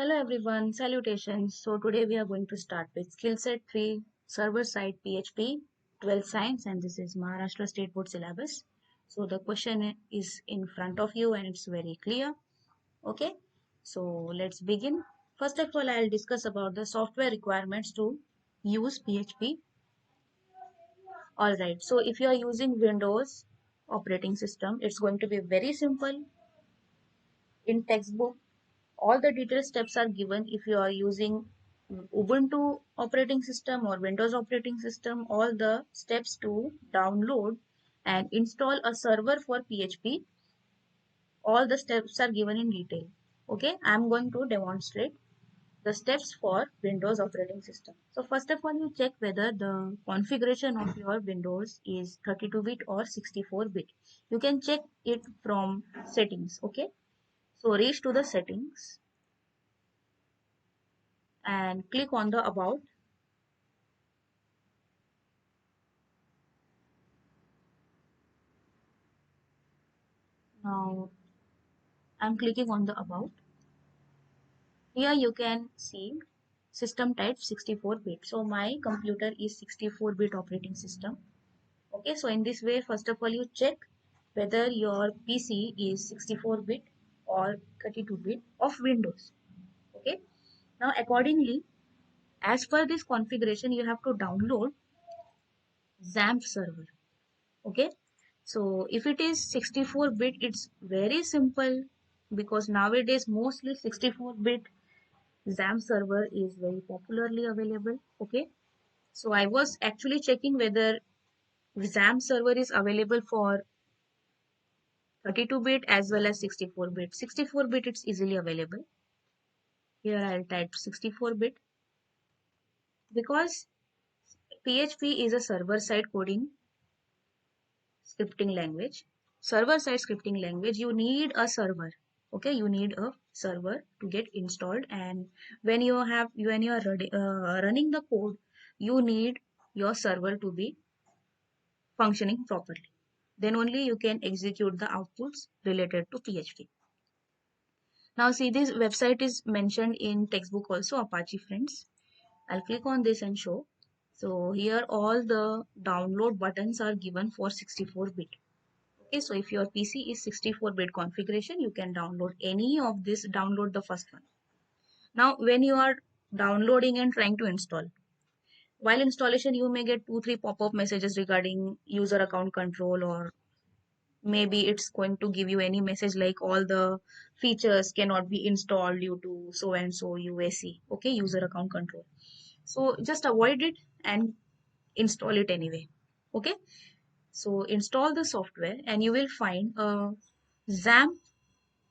Hello everyone, salutations. So today we are going to start with skill set 3 server side PHP 12 science, and this is Maharashtra State Board syllabus. So the question is in front of you and it's very clear. Okay, so let's begin. First of all, I'll discuss about the software requirements to use PHP. Alright, so if you are using Windows operating system, it's going to be very simple. In textbook all the detailed steps are given. If you are using Ubuntu operating system or Windows operating system, all the steps to download and install a server for PHP, all the steps are given in detail. Okay, I'm going to demonstrate the steps for Windows operating system. So first of all, you check whether the configuration of your Windows is 32-bit or 64-bit. You can check it from settings. Okay, so reach to the settings and click on the about. Now I'm clicking on the about. Here you can see system type 64-bit. So my computer is 64-bit operating system. Okay, so in this way, first of all, you check whether your PC is 64-bit or 32-bit of Windows. Okay, now accordingly, as per this configuration, you have to download XAMPP server. Okay, so if it is 64-bit, it's very simple because nowadays mostly 64-bit XAMPP server is very popularly available. Okay, so I was actually checking whether XAMPP server is available for 32-bit as well as 64-bit. 64-bit it's easily available. Here I'll type 64-bit because PHP is a server-side coding scripting language. Server-side scripting language, you need a server. Okay, you need a server to get installed, and when you are running the code, you need your server to be functioning properly. Then only you can execute the outputs related to PHP. Now see, this website is mentioned in textbook also, Apache Friends. I'll click on this and show. So here all the download buttons are given for 64-bit. Okay, so if your PC is 64-bit configuration, you can download any of this, download the first one. Now when you are downloading and trying to install, while installation you may get 2-3 pop-up messages regarding user account control, or maybe it's going to give you any message like all the features cannot be installed due to so and so UAC, okay, user account control. So just avoid it and install it anyway. Okay, so install the software and you will find a XAMPP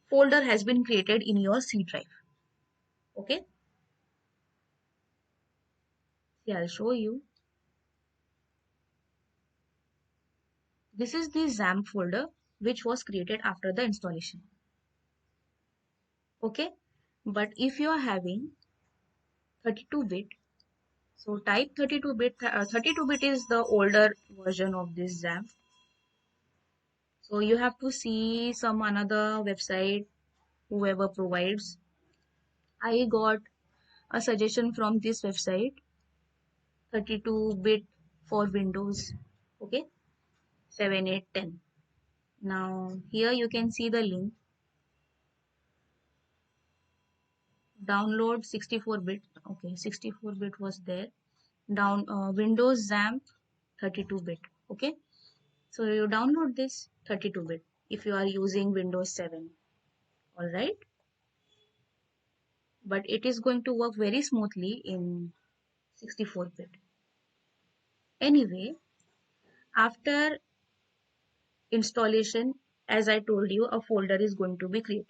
folder has been created in your C drive. Okay, yeah, I'll show you. This is the XAMPP folder which was created after the installation. Okay, but if you are having 32-bit, so type 32-bit. 32-bit is the older version of this XAMPP. So you have to see some another website, whoever provides. I got a suggestion from this website, 32-bit for Windows. Okay, 7, 8, 10. Now here you can see the link. Download 64-bit. Okay, 64-bit was there. Windows XAMPP 32-bit. Okay, so you download this 32-bit if you are using Windows 7. All right, but it is going to work very smoothly in 64-bit. Anyway, after installation, as I told you, a folder is going to be created.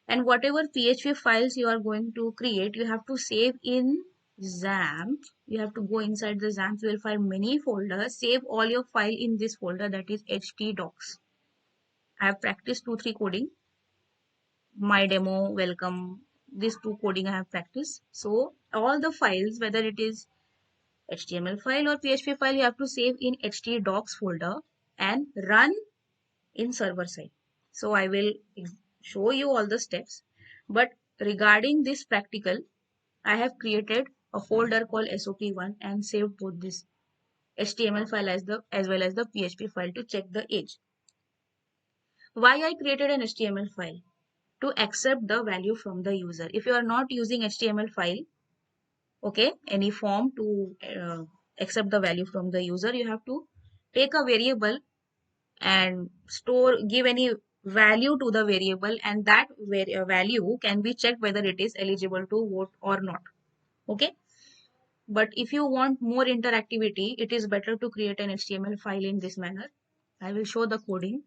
And whatever PHP files you are going to create, you have to save in XAMPP. You have to go inside the XAMPP. You will find many folders. Save all your file in this folder, that is htdocs. I have practiced 2-3 coding. My demo, welcome. These 2 coding I have practiced. So all the files, whether it is HTML file or PHP file, you have to save in htdocs folder and run in server side. So I will show you all the steps, but regarding this practical, I have created a folder called SOP1 and saved both this HTML file as well as the PHP file to check the age. Why I created an HTML file? To accept the value from the user. If you are not using HTML file, okay, any form to accept the value from the user, you have to take a variable and give any value to the variable, and that value can be checked whether it is eligible to vote or not. Okay. But if you want more interactivity, it is better to create an HTML file in this manner. I will show the coding.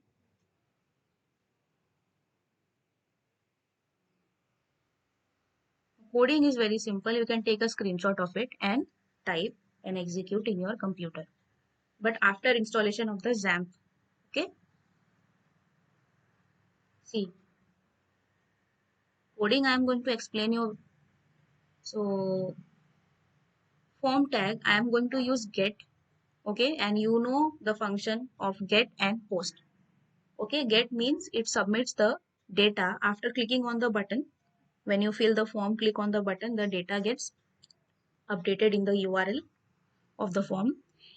Coding is very simple. You can take a screenshot of it and type and execute in your computer. But after installation of the XAMPP, okay? See, coding I am going to explain you. So, form tag, I am going to use get, okay? And you know the function of get and post. Okay, get means it submits the data after clicking on the button. When you fill the form, click on the button, the data gets updated in the URL of the form.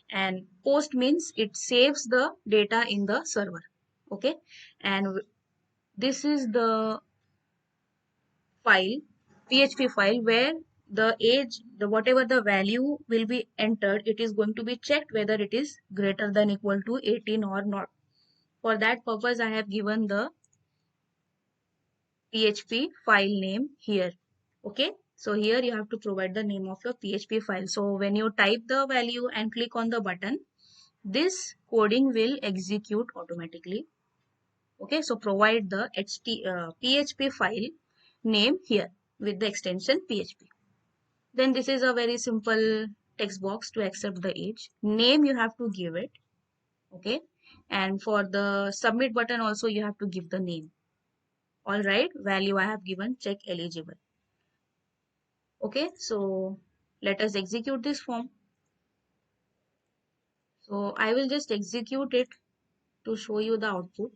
And post means it saves the data in the server. Okay, and this is the file, PHP file, where the age, the whatever the value will be entered, it is going to be checked whether it is greater than equal to 18 or not. For that purpose, I have given the PHP file name here. Okay, so here you have to provide the name of your PHP file. So when you type the value and click on the button, this coding will execute automatically. Okay, so provide the PHP file name here with the extension PHP. Then this is a very simple text box to accept the age. Name you have to give it. Okay, and for the submit button also you have to give the name. All right, value I have given, check eligible. Okay, so let us execute this form. So I will just execute it to show you the output.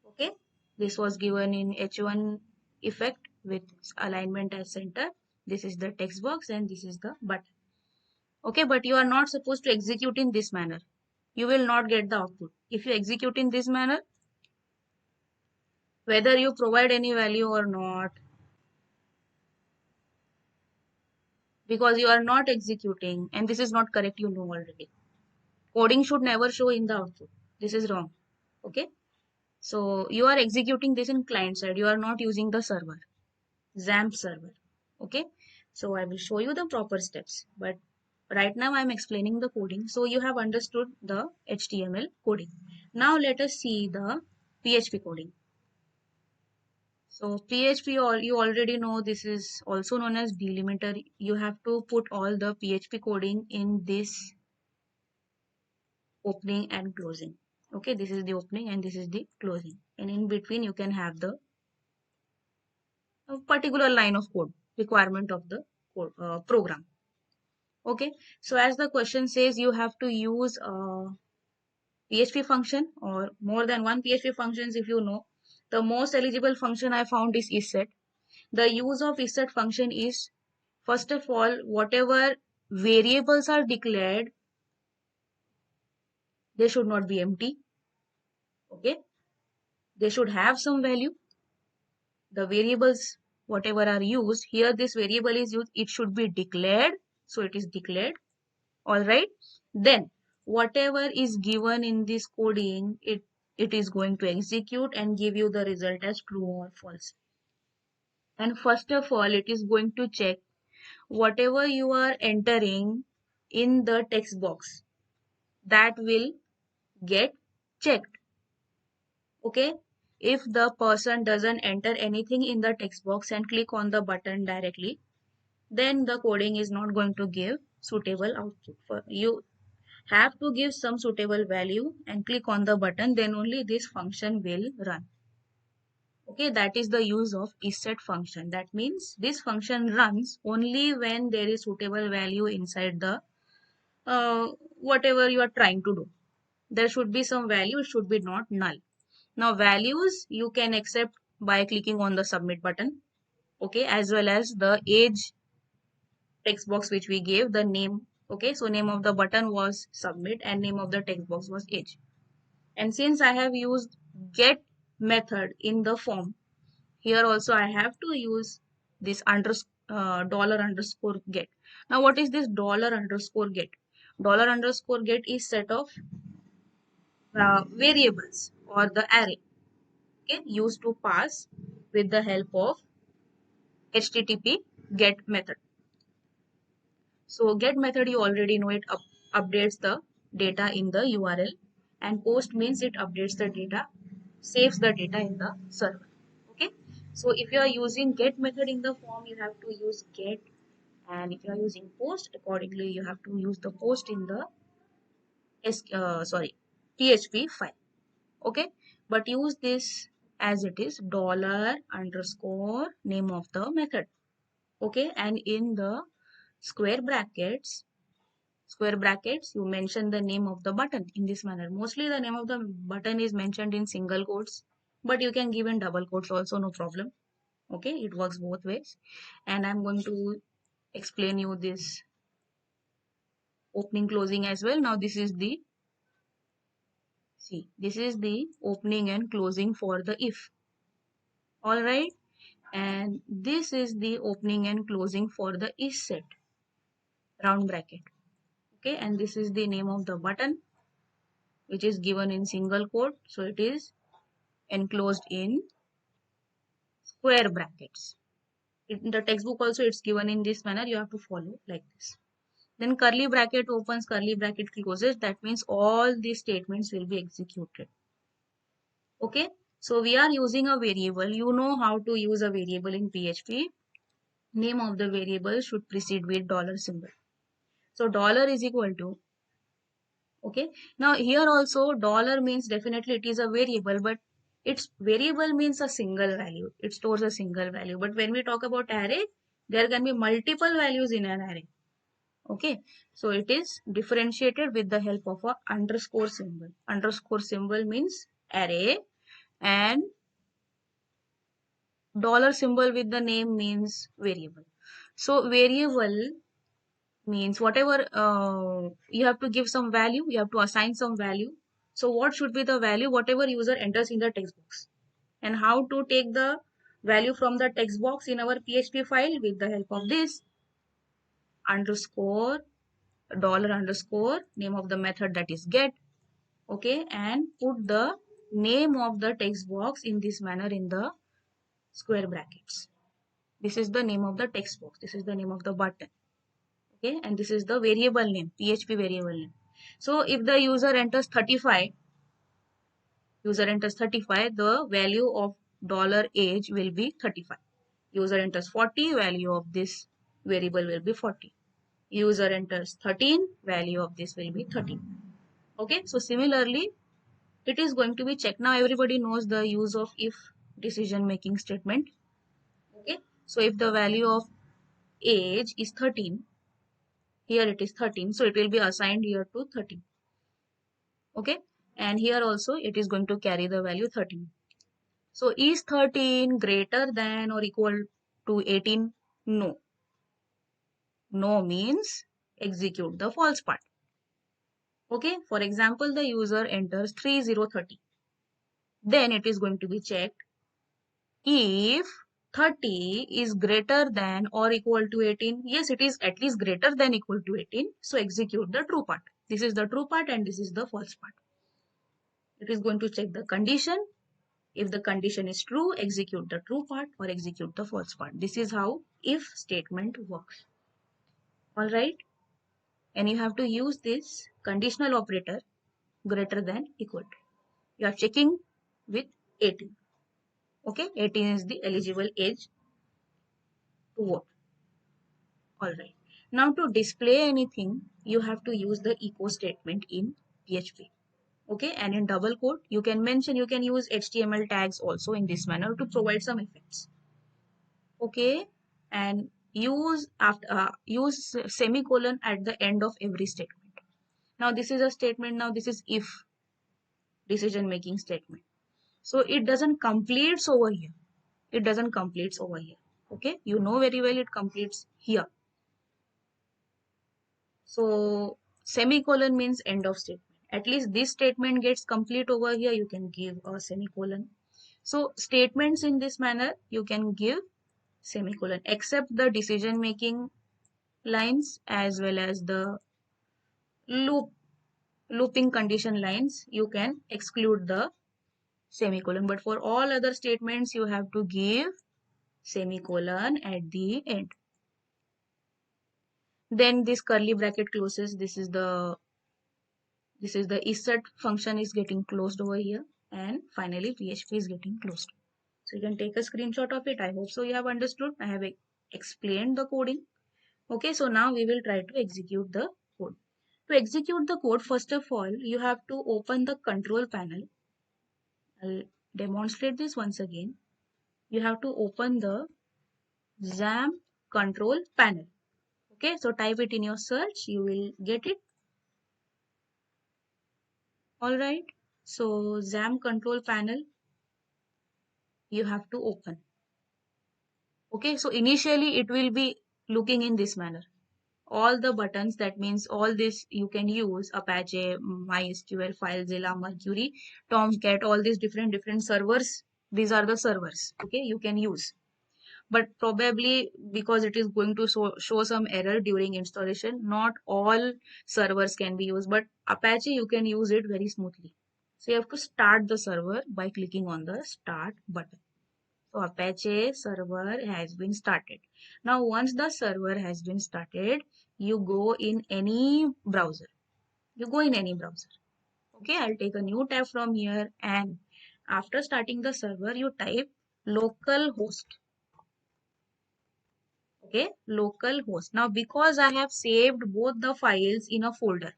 Okay, this was given in H1 effect with alignment as center. This is the text box and this is the button. Okay, but you are not supposed to execute in this manner. You will not get the output. If you execute in this manner, whether you provide any value or not, because you are not executing, and this is not correct, you know already. Coding should never show in the output. This is wrong. Okay. So you are executing this in client side. You are not using the server, XAMPP server. Okay. So I will show you the proper steps. But right now I am explaining the coding. So you have understood the HTML coding. Now let us see the PHP coding. So PHP, you already know, this is also known as delimiter. You have to put all the PHP coding in this opening and closing. Okay, this is the opening and this is the closing. And in between you can have the particular line of code requirement of the code, program. Okay, so as the question says, you have to use a PHP function or more than one PHP functions. If you know, the most eligible function I found is isset. The use of isset function is, first of all, whatever variables are declared, they should not be empty. Okay, they should have some value. The variables whatever are used here, this variable is used, it should be declared, so it is declared. All right, then whatever is given in this coding, it is going to execute and give you the result as true or false. And first of all, it is going to check whatever you are entering in the text box, that will get checked. Okay, if the person doesn't enter anything in the text box and click on the button directly, then the coding is not going to give suitable output. For you have to give some suitable value and click on the button, then only this function will run. Okay, that is the use of isset function. That means this function runs only when there is suitable value inside the whatever you are trying to do. There should be some value, it should be not null. Now values you can accept by clicking on the submit button. okay, as well as the age text box which we gave the name. Okay, so name of the button was submit and name of the text box was age. And since I have used get method in the form, here also I have to use this dollar underscore get. Now what is this dollar underscore get? Dollar underscore get is set of variables or the array, okay, used to pass with the help of HTTP get method. So get method, you already know it updates the data in the URL, and post means it updates the data, saves the data in the server. Okay. So if you are using get method in the form, you have to use get, and if you are using post, accordingly you have to use the post in the PHP file. Okay. But use this as it is dollar underscore name of the method. Okay. And in the square brackets you mention the name of the button in this manner. Mostly the name of the button is mentioned in single quotes, but you can give in double quotes also, no problem. Okay, it works both ways. And I'm going to explain you this opening closing as well. Now this is the opening and closing for the if. All right, and this is the opening and closing for the is set round bracket. Okay, and this is the name of the button which is given in single quote, so it is enclosed in square brackets. In the textbook also it's given in this manner, you have to follow like this. Then curly bracket opens, curly bracket closes, that means all these statements will be executed. Okay, so we are using a variable. You know how to use a variable in PHP. Name of the variable should precede with dollar symbol. So dollar is equal to, okay, now here also dollar means definitely it is a variable, but its variable means a single value, it stores a single value. But when we talk about array, there can be multiple values in an array. Okay, so it is differentiated with the help of a underscore symbol. Underscore symbol means array, and dollar symbol with the name means variable. So variable means whatever you have to give some value, you have to assign some value. So what should be the value? Whatever user enters in the text box. And how to take the value from the text box in our PHP file? With the help of this underscore, dollar underscore, name of the method, that is get. Okay, and put the name of the text box in this manner in the square brackets. This is the name of the text box, this is the name of the button. Okay, and this is the variable name, PHP variable name. So if the user enters 35, the value of dollar age will be 35. User enters 40, value of this variable will be 40. User enters 13, value of this will be 13. Okay, so similarly it is going to be checked. Now everybody knows the use of if decision making statement. Okay, so if the value of age is 13, here it is 13, so it will be assigned here to 13. Okay, and here also it is going to carry the value 13. So is 13 greater than or equal to 18? No. No means execute the false part. Okay, for example, the user enters 3030. Then it is going to be checked if 30 is greater than or equal to 18. Yes, it is at least greater than equal to 18. So execute the true part. This is the true part and this is the false part. It is going to check the condition. If the condition is true, execute the true part or execute the false part. This is how if statement works. All right. And you have to use this conditional operator greater than equal to. You are checking with 18. Okay. 18 is the eligible age to vote. All right. Now to display anything, you have to use the echo statement in PHP. Okay. And in double quote, you can use HTML tags also in this manner to provide some effects. Okay, and use semicolon at the end of every statement. Now this is a statement. Now this is if decision making statement. So it doesn't completes over here. It doesn't completes over here. Okay, you know very well it completes here. So semicolon means end of statement. At least this statement gets complete over here, you can give a semicolon. So statements in this manner, you can give semicolon, except the decision making lines as well as the looping condition lines, you can exclude the semicolon. But for all other statements, you have to give semicolon at the end. Then this curly bracket closes. This is the isset function is getting closed over here, and finally PHP is getting closed. So you can take a screenshot of it. I hope so you have understood. I have explained the coding. Okay, so now we will try to execute the code. To execute the code, first of all, you have to open the control panel. I'll demonstrate this once again. You have to open the XAMPP control panel. Okay, so type it in your search, you will get it. Alright, so XAMPP control panel you have to open. Okay, so initially it will be looking in this manner. All the buttons, that means all this you can use: Apache, MySQL, FileZilla, Mercury, Tomcat, all these different servers. These are the servers. Okay, you can use. But probably because it is going to show some error during installation, not all servers can be used. But Apache, you can use it very smoothly. So you have to start the server by clicking on the start button. So Apache server has been started. Now once the server has been started, you go in any browser. You go in any browser. Okay, I'll take a new tab from here, and after starting the server, you type localhost. Okay, localhost. Now because I have saved both the files in a folder.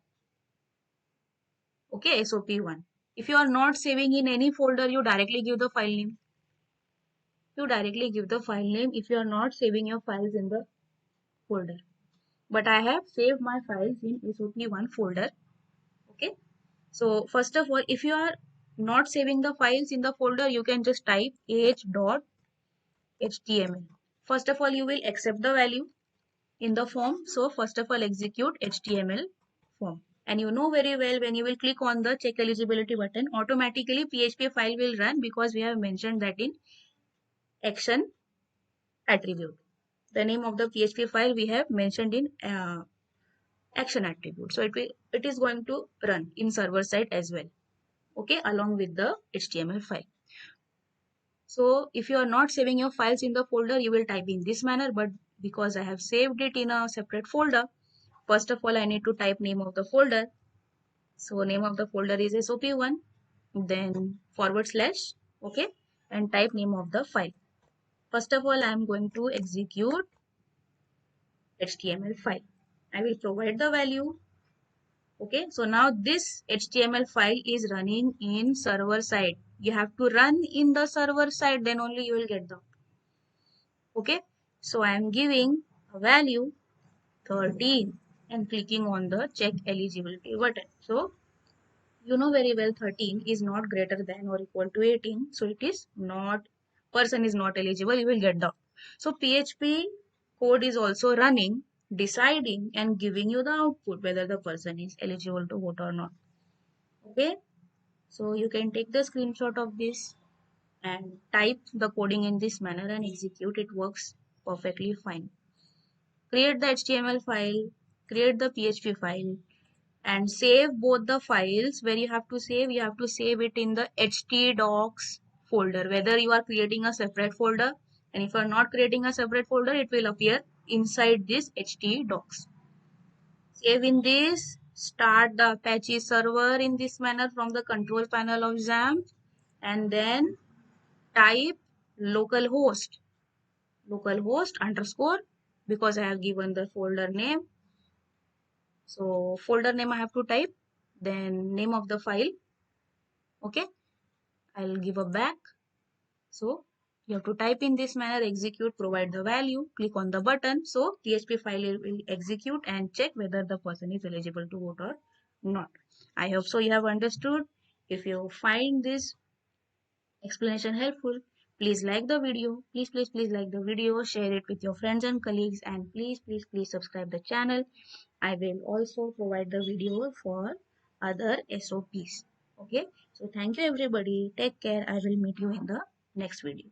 Okay, SOP1. If you are not saving in any folder, you directly give the file name. You directly give the file name if you are not saving your files in the folder. But I have saved my files in SOP1 folder. Okay, so first of all, if you are not saving the files in the folder, you can just type h.html. First of all, you will accept the value in the form. So first of all, execute HTML form. And you know very well, when you will click on the check eligibility button, automatically PHP file will run, because we have mentioned that in action attribute. The name of the PHP file we have mentioned in action attribute. So it is going to run in server side as well. Okay, along with the HTML file. So if you are not saving your files in the folder, you will type in this manner. But because I have saved it in a separate folder, first of all, I need to type name of the folder. So name of the folder is SOP1, then /, okay, and type name of the file. First of all, I am going to execute HTML file. I will provide the value. Okay, so now this HTML file is running in server side. You have to run in the server side, then only you will get the. Okay, so I am giving a value 13 and clicking on the check eligibility button. So you know very well 13 is not greater than or equal to 18. So it is not, person is not eligible, you will get the. So PHP code is also running, deciding and giving you the output whether the person is eligible to vote or not. Okay, so you can take the screenshot of this and type the coding in this manner and execute. It works perfectly fine. Create the HTML file, create the PHP file, and save both the files. Where you have to save it in the htdocs folder, whether you are creating a separate folder, and if you are not creating a separate folder, it will appear inside this htdocs. Save in this, start the Apache server in this manner from the control panel of XAMPP, and then type localhost underscore, because I have given the folder name. So folder name I have to type, then name of the file. Okay, I'll give a back. So you have to type in this manner, execute, provide the value, click on the button. So PHP file will execute and check whether the person is eligible to vote or not. I hope so you have understood. If you find this explanation helpful, Please like the video. Please like the video. Share it with your friends and colleagues. And please subscribe the channel. I will also provide the video for other SOPs. Okay. So thank you everybody. Take care. I will meet you in the next video.